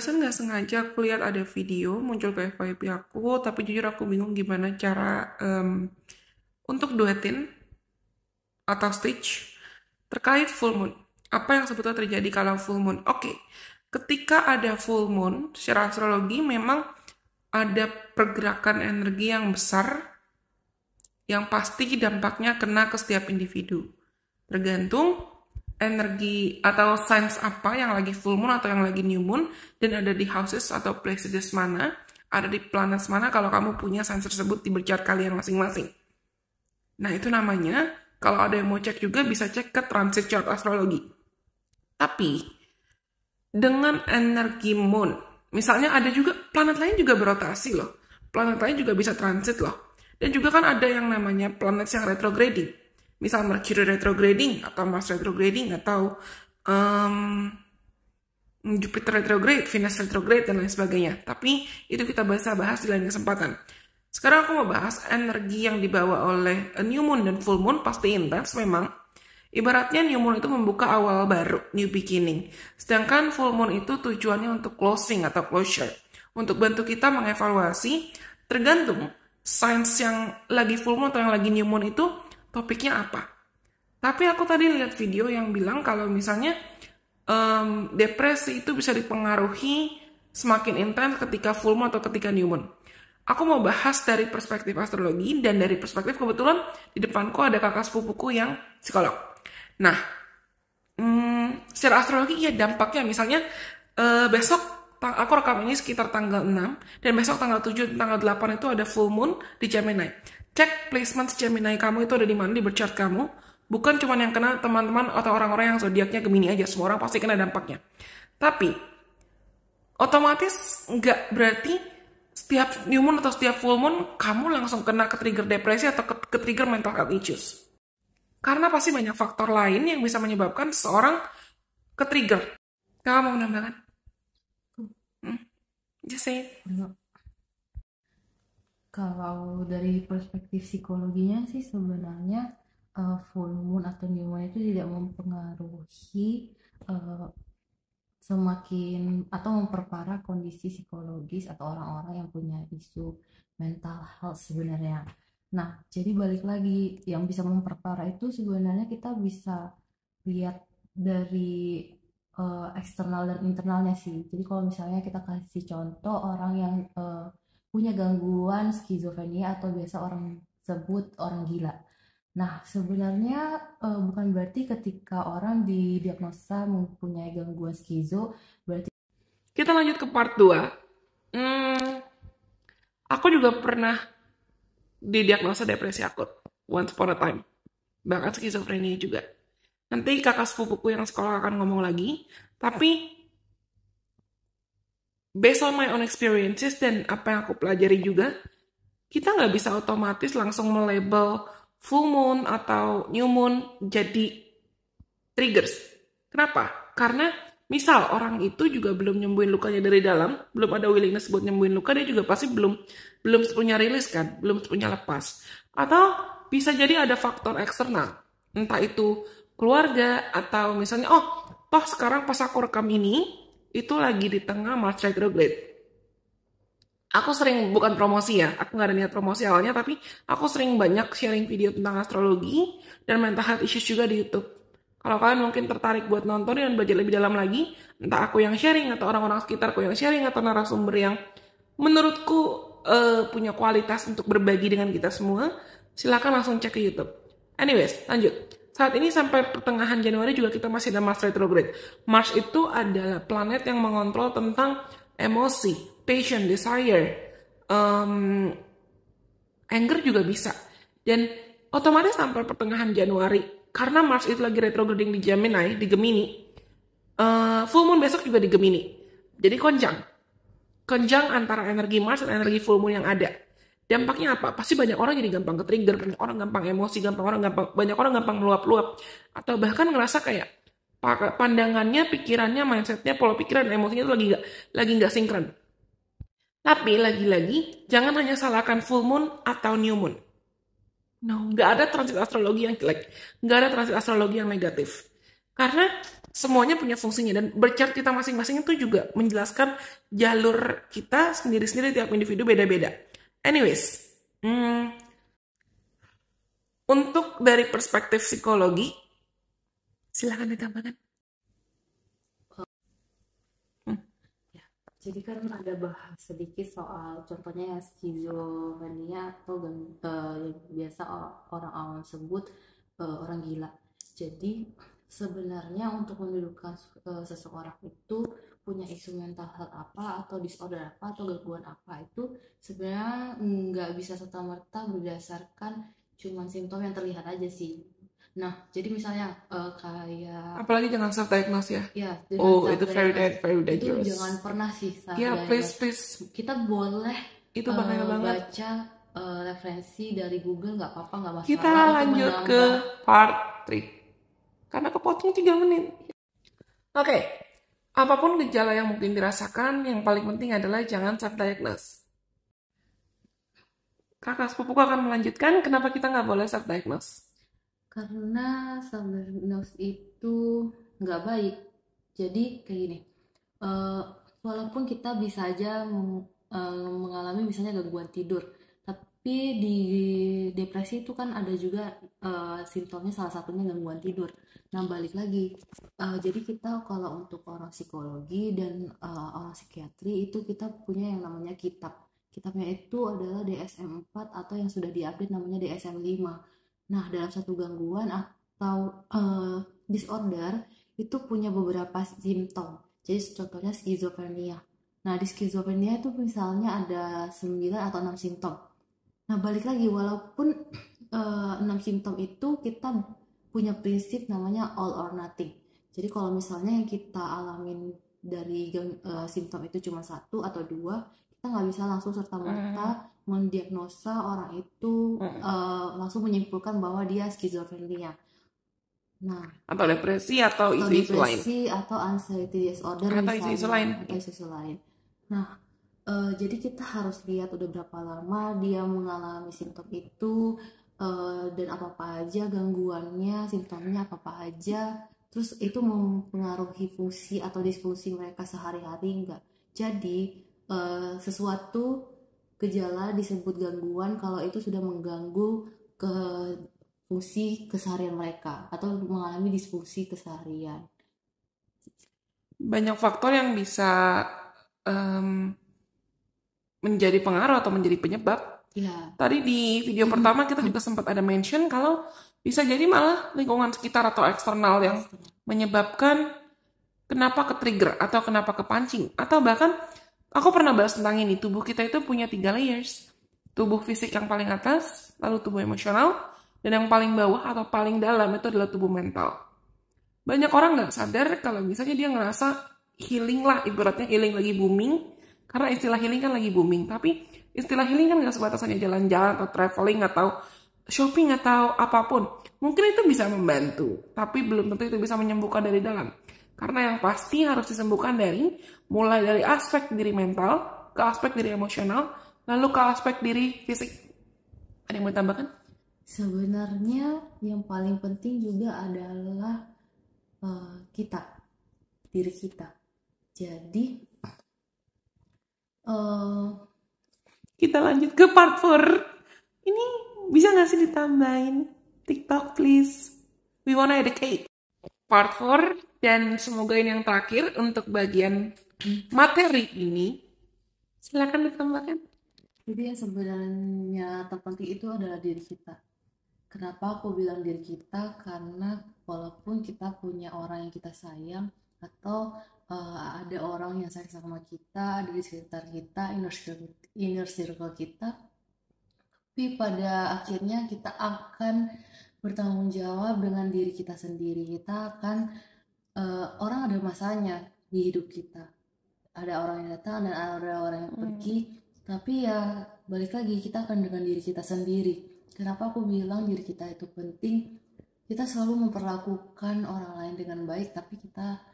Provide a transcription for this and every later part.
Barusan nggak sengaja aku lihat ada video muncul ke FYP aku, tapi jujur aku bingung gimana cara untuk duetin atau stitch terkait full moon. Apa yang sebetulnya terjadi kalau full moon? Oke, ketika ada full moon, secara astrologi memang ada pergerakan energi yang besar yang pasti dampaknya kena ke setiap individu. Tergantung energi atau signs apa yang lagi full moon atau yang lagi new moon dan ada di houses atau places mana, ada di planet mana kalau kamu punya signs tersebut di birth chart kalian masing-masing. Nah, itu namanya kalau ada yang mau cek juga bisa cek ke transit chart astrologi. Tapi dengan energi moon, misalnya ada juga planet lain juga berotasi loh. Planet lain juga bisa transit loh. Dan juga kan ada yang namanya planet yang retrograding. Misal Mercury retrograding, atau Mars retrograding, atau Jupiter retrograde, Venus retrograde, dan lain sebagainya. Tapi itu kita bahas di lain kesempatan. Sekarang aku mau bahas energi yang dibawa oleh new moon dan full moon pasti intens memang. Ibaratnya new moon itu membuka awal baru, new beginning. Sedangkan full moon itu tujuannya untuk closing atau closure. Untuk bantu kita mengevaluasi, tergantung signs yang lagi full moon atau yang lagi new moon itu topiknya apa. Tapi aku tadi lihat video yang bilang kalau misalnya depresi itu bisa dipengaruhi semakin intens ketika full moon atau ketika new moon. Aku mau bahas dari perspektif astrologi dan dari perspektif kebetulan di depanku ada kakak sepupuku yang psikolog. Nah, secara astrologi ya dampaknya misalnya besok aku rekam ini sekitar tanggal 6 dan besok tanggal 7 tanggal 8 itu ada full moon di Gemini. Cek placement Gemini kamu itu ada di mana di birth chart kamu. Bukan cuma yang kena teman-teman atau orang-orang yang zodiaknya Gemini aja, semua orang pasti kena dampaknya. Tapi otomatis nggak berarti setiap new moon atau setiap full moon kamu langsung kena ke trigger depresi atau ke trigger mental health issues. Karena pasti banyak faktor lain yang bisa menyebabkan seseorang ke trigger. Kamu mau menambahkan? Just say it. Kalau dari perspektif psikologinya sih sebenarnya full moon atau new moon itu tidak mempengaruhi semakin atau memperparah kondisi psikologis atau orang-orang yang punya isu mental health sebenarnya. Nah, jadi balik lagi yang bisa memperparah itu sebenarnya kita bisa lihat dari eksternal dan internalnya sih. Jadi kalau misalnya kita kasih contoh orang yang punya gangguan skizofrenia atau biasa orang sebut orang gila. Nah, sebenarnya bukan berarti ketika orang didiagnosa mempunyai gangguan skizo, berarti... Kita lanjut ke part 2. Aku juga pernah didiagnosa depresi akut, once upon a time. Bahkan skizofrenia juga. Nanti kakak sepupuku yang sekolah akan ngomong lagi, tapi based on my own experiences dan apa yang aku pelajari juga, kita nggak bisa otomatis langsung melabel full moon atau new moon jadi triggers. Kenapa? Karena misal orang itu juga belum nyembuhin lukanya dari dalam, belum ada willingness buat nyembuhin luka, dia juga pasti belum sepenuhnya rilis kan, belum sepenuhnya lepas. Atau bisa jadi ada faktor eksternal, entah itu keluarga atau misalnya, toh sekarang pas aku rekam ini, itu lagi di tengah Mars retrograde. Aku sering, bukan promosi ya, aku gak ada niat promosi awalnya, tapi aku sering banyak sharing video tentang astrologi dan mental health issues juga di YouTube. Kalau kalian mungkin tertarik buat nonton dan belajar lebih dalam lagi, entah aku yang sharing atau orang-orang sekitarku yang sharing atau narasumber yang menurutku punya kualitas untuk berbagi dengan kita semua, silakan langsung cek ke YouTube. Anyways, lanjut. Saat ini sampai pertengahan Januari juga kita masih ada Mars retrograde. Mars itu adalah planet yang mengontrol tentang emosi, passion, desire, anger juga bisa. Dan otomatis sampai pertengahan Januari, karena Mars itu lagi retrograding di Gemini, di Gemini, full moon besok juga di Gemini. Jadi konjang antara energi Mars dan energi full moon yang ada. Dampaknya apa? Pasti banyak orang jadi gampang ke-trigger, banyak orang gampang emosi, banyak orang gampang meluap-luap. Atau bahkan ngerasa kayak pandangannya, pikirannya, mindsetnya, pola pikiran, emosinya itu lagi nggak sinkron. Tapi lagi-lagi jangan hanya salahkan full moon atau new moon. No, nggak ada transit astrologi yang jelek, nggak ada transit astrologi yang negatif. Karena semuanya punya fungsinya, dan berchat kita masing-masing itu juga menjelaskan jalur kita sendiri-sendiri, tiap individu beda-beda. Anyways, untuk dari perspektif psikologi, silahkan ditambahkan. Jadi kan ada bahas sedikit soal contohnya ya skizofrenia atau yang biasa orang awam sebut orang gila. Jadi sebenarnya untuk mendudukan seseorang itu punya isu mental health apa atau disorder apa atau gangguan apa itu sebenarnya nggak bisa serta-merta berdasarkan cuman simptom yang terlihat aja sih. Nah, jadi misalnya kayak Apalagi jangan self-diagnose ya. ya Oh, itu very itu dangerous. jangan pernah sih Ya, please. kita boleh Itu bahaya banget. baca referensi dari Google, nggak apa-apa, nggak masalah. Kita untuk lanjut ke part 3. Karena kepotong 3 menit. Oke. Apapun gejala yang mungkin dirasakan, yang paling penting adalah jangan self-diagnose. Kakak sepupuku akan melanjutkan kenapa kita nggak boleh self-diagnose. Karena self-diagnose itu nggak baik. Jadi kayak gini, walaupun kita bisa aja mengalami misalnya gangguan tidur, tapi di depresi itu kan ada juga simptomnya, salah satunya gangguan tidur. Nah, balik lagi, jadi kita kalau untuk orang psikologi dan orang psikiatri itu kita punya yang namanya kitab. Kitabnya itu adalah DSM-4 atau yang sudah diupdate namanya DSM-5. Nah, dalam satu gangguan atau disorder itu punya beberapa simptom. Jadi contohnya skizofrenia. Nah, di skizofrenia itu misalnya ada 9 atau 6 simptom. Nah, balik lagi, walaupun 6 simptom itu kita punya prinsip namanya all or nothing. Jadi kalau misalnya yang kita alamin dari simptom itu cuma 1 atau 2, kita nggak bisa langsung serta-merta mendiagnosa orang itu langsung menyimpulkan bahwa dia skizofrenia. Nah, atau depresi atau isu-isu lain. Depresi atau anxiety disorder atau isu-isu lain. Atau isu lain. Nah, jadi kita harus lihat udah berapa lama dia mengalami simptom itu dan apa-apa aja gangguannya, simptomnya apa-apa aja. Terus itu mempengaruhi fungsi atau disfungsi mereka sehari-hari enggak. Jadi sesuatu gejala disebut gangguan kalau itu sudah mengganggu ke fungsi keseharian mereka atau mengalami disfungsi keseharian. Banyak faktor yang bisa menjadi pengaruh atau menjadi penyebab. Ya. Tadi di video pertama kita juga sempat ada mention kalau bisa jadi malah lingkungan sekitar atau eksternal yang menyebabkan kenapa ke-trigger atau kenapa kepancing. Atau bahkan aku pernah bahas tentang ini, tubuh kita itu punya 3 layers. Tubuh fisik yang paling atas, lalu tubuh emosional, dan yang paling bawah atau paling dalam itu adalah tubuh mental. Banyak orang nggak sadar kalau misalnya dia ngerasa healing lah, ibaratnya healing lagi booming, karena istilah healing kan lagi booming. Tapi istilah healing kan nggak sebatas hanya jalan-jalan atau traveling atau shopping atau apapun. Mungkin itu bisa membantu, tapi belum tentu itu bisa menyembuhkan dari dalam. Karena yang pasti harus disembuhkan mulai dari aspek diri mental, ke aspek diri emosional, lalu ke aspek diri fisik. Ada yang mau tambahkan? Sebenarnya yang paling penting juga adalah diri kita. Jadi kita lanjut ke part 4. Ini bisa nggak sih ditambahin TikTok please? We wanna educate. Part 4, dan semoga ini yang terakhir untuk bagian materi ini. Silakan ditambahkan. Jadi yang sebenarnya terpenting itu adalah diri kita. Kenapa aku bilang diri kita? Karena walaupun kita punya orang yang kita sayang atau ada orang yang sayang sama kita, ada di sekitar kita, inner circle kita, tapi pada akhirnya kita akan bertanggung jawab dengan diri kita sendiri. Kita akan orang ada masanya di hidup kita, ada orang yang datang dan ada orang yang pergi, tapi ya balik lagi kita akan dengan diri kita sendiri. Kenapa aku bilang diri kita itu penting? Kita selalu memperlakukan orang lain dengan baik, tapi kita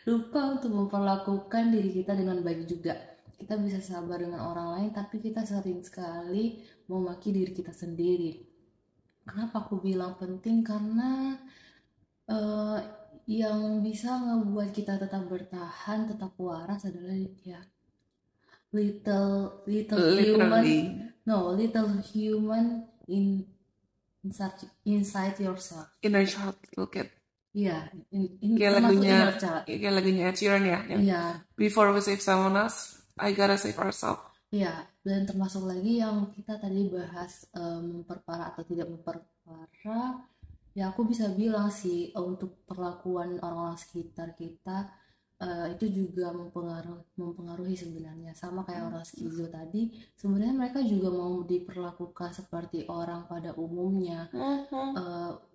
lupa untuk memperlakukan diri kita dengan baik juga. Kita bisa sabar dengan orang lain, tapi kita sering sekali memaki diri kita sendiri. Kenapa aku bilang penting? Karena Eh, yang bisa ngebuat kita tetap bertahan, tetap waras adalah ya little human, Literally. no, little human inside yourself. Inner child look at. Iya, Kayak termasuk lagunya, inner child. kayak lagunya Ed Sheeran ya. Yang Iya, Before we save someone else, I gotta save ourselves. iya, dan termasuk lagi yang kita tadi bahas, memperparah atau tidak memperparah. Ya aku bisa bilang sih, untuk perlakuan orang-orang sekitar kita, itu juga mempengaruhi sebenarnya. Sama kayak orang skizo tadi, sebenarnya mereka juga mau diperlakukan seperti orang pada umumnya.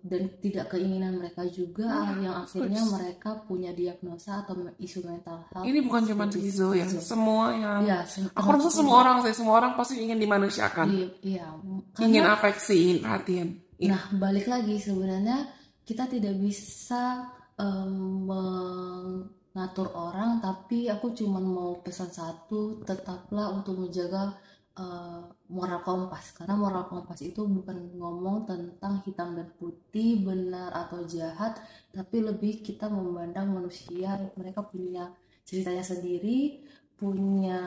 Dan tidak keinginan mereka juga yang akhirnya mereka punya diagnosa atau isu mental health. Ini bukan cuma seperti skizo ya, semua yang Iya, aku rasa semua orang sih, semua orang pasti ingin dimanusiakan, iya, ingin karena afeksi, ingin perhatian. Iya. nah balik lagi sebenarnya kita tidak bisa mengatur orang, tapi aku cuma mau pesan satu, tetaplah untuk menjaga moral kompas, karena moral kompas itu bukan ngomong tentang hitam dan putih, benar atau jahat, tapi lebih kita memandang manusia, mereka punya ceritanya sendiri, punya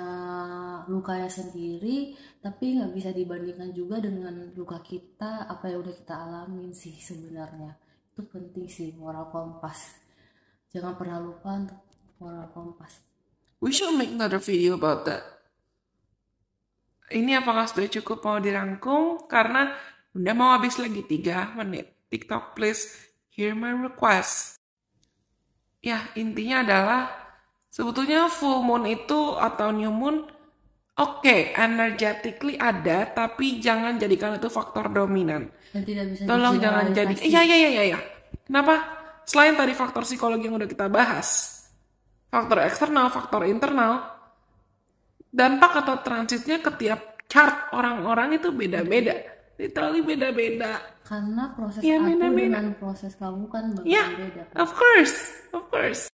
lukanya sendiri, tapi nggak bisa dibandingkan juga dengan luka kita, apa yang udah kita alamin sih sebenarnya. Itu penting sih, moral kompas, jangan pernah lupa untuk moral kompas. We should make another video about that. Ini apakah sudah cukup mau dirangkum? Karena udah mau habis lagi 3 menit. TikTok, please hear my request. Ya, intinya adalah sebetulnya full moon itu atau new moon oke, energetically ada, tapi jangan jadikan itu faktor dominan. Dan tidak bisa Tolong jangan jadi. digeneralisasi. Iya. Kenapa? Selain tadi faktor psikologi yang udah kita bahas, faktor eksternal, faktor internal, dampak atau transitnya ke tiap chart orang-orang itu beda-beda. Literally beda-beda. Karena proses Ya, aku beda-beda. dengan proses kamu kan bakal Ya, beda. of course.